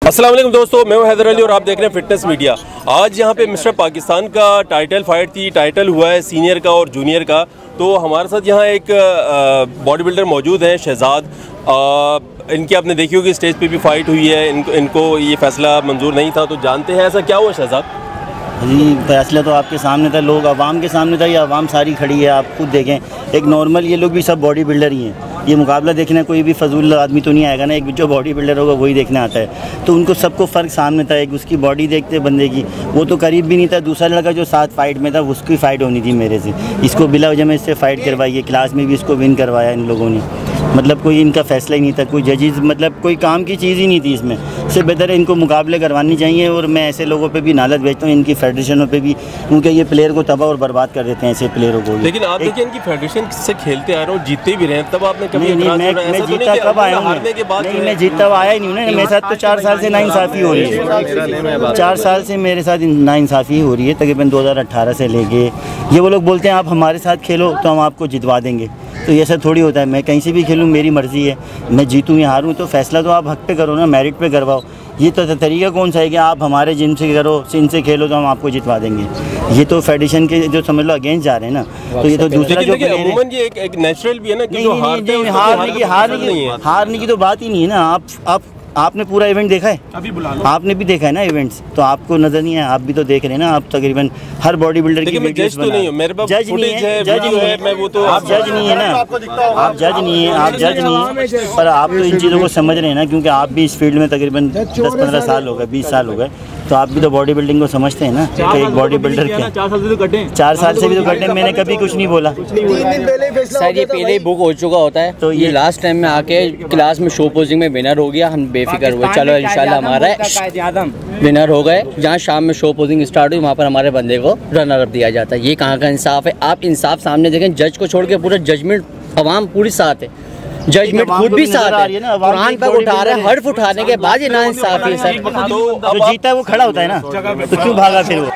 अस्सलाम वालेकुम दोस्तों, मैं हूं हैदर अली और आप देख रहे हैं फिटनेस मीडिया। आज यहां पे मिस्टर पाकिस्तान का टाइटल फाइट थी। टाइटल हुआ है सीनियर का और जूनियर का। तो हमारे साथ यहां एक बॉडी बिल्डर मौजूद हैं, शहजाद। इनकी आपने देखी होगी स्टेज पे भी फाइट हुई है। इनको ये फैसला मंजूर नहीं था, तो जानते हैं ऐसा क्या हुआ शहजाद? जी, फैसला तो आपके सामने था, लोग आवाम के सामने था। ये आवाम सारी खड़ी है, आप खुद देखें। एक नॉर्मल ये लोग भी सब बॉडी बिल्डर ही हैं। ये मुकाबला देखना कोई भी फजूल आदमी तो नहीं आएगा ना, एक जो बॉडी बिल्डर होगा वही देखने आता है। तो उनको सबको फ़र्क सामने था। एक उसकी बॉडी देखते बंदे की, वो तो करीब भी नहीं था। दूसरा लड़का जो साथ फाइट में था उसकी फ़ाइट होनी थी मेरे से। इसको बिला वजह में इससे फ़ाइट करवाई है। क्लास में भी इसको विन करवाया इन लोगों ने। मतलब कोई इनका फ़ैसला ही नहीं था, कोई जजेस मतलब कोई काम की चीज़ ही नहीं थी इसमें। इससे बेहतर है इनको मुकाबले करवानी चाहिए। और मैं ऐसे लोगों पे भी नालत भेजता हूँ, इनकी फेडरेशनों पे भी, क्योंकि ये प्लेयर को तबाह और बर्बाद कर देते हैं ऐसे प्लेयरों को। लेकिन आप देखिए इनकी फेडरेशन से खेलते आ रहे हो, जीते भी रहे हैं, तब आपने कभी मैं जीता कब आया हूँ? नहीं, मैं जीता हुआ आया ही नहीं हूँ ना। मेरे साथ तो 4 साल से नाइंसाफ़ी हो रही है। 4 साल से मेरे साथ नाइंसाफ़ी हो रही है, तकरीबन 2018 से लेके। ये वो लोग बोलते हैं आप हमारे साथ खेलो तो हम आपको जितवा देंगे। तो ये सब थोड़ी होता है। मैं कहीं से भी खेलूँ, मेरी मर्ज़ी है। मैं जीतूँ या हारूँ, तो फैसला तो आप हक पे करो ना, मेरिट पे करवाओ। ये तो तरीका कौन सा है कि आप हमारे जिन से करो, इनसे खेलो तो हम आपको जितवा देंगे। ये तो फेडरेशन के जो समझ लो अगेंस्ट जा रहे हैं ना। तो ये तो दूसरा जो अमूमन ये एक नेचुरल भी है ना कि जो हारने की तो बात ही नहीं है ना। आपने पूरा इवेंट देखा है? अभी बुला लो। आपने भी देखा है ना इवेंट्स, तो आपको नजर नहीं है? आप भी तो देख रहे हैं ना। आप तकरीबन हर बॉडी बिल्डर की वीडियोस बना। जज नहीं है, आप जज नहीं है ना। आप जज नहीं है, पर आप तो इन चीज़ों को समझ रहे हैं ना, क्योंकि आप भी इस फील्ड में तकरीबन 10-15 साल हो गए, 20 साल हो गए। तो आप भी तो बॉडी बिल्डिंग को समझते हैं ना कि एक बॉडी बिल्डर क्या। 4 साल से भी तो कटे। मैंने कभी कुछ नहीं बोला सर। ये पहले ही बुक हो चुका होता है। तो ये लास्ट टाइम में आके क्लास में शो पोजिंग में विनर हो गया। हम बेफिक्र हुए, चलो इंशाल्लाह हमारा विनर हो गए। जहाँ शाम में शो पोजिंग स्टार्ट हुई, वहाँ पर हमारे बंदे को रनर अप दिया जाता है। ये कहाँ का इंसाफ है? आप इंसाफ सामने देखें। जज को छोड़ के पूरा जजमेंट अवाम पूरी साथ है, जजमेंट खुद भी साथ है। कुरान पर उठा रहे हैं, हर्फ उठाने के बाद ये ना इंसाफी है सर। तो जो जीता है वो खड़ा होता है ना, तो क्यों भागा फिर वो?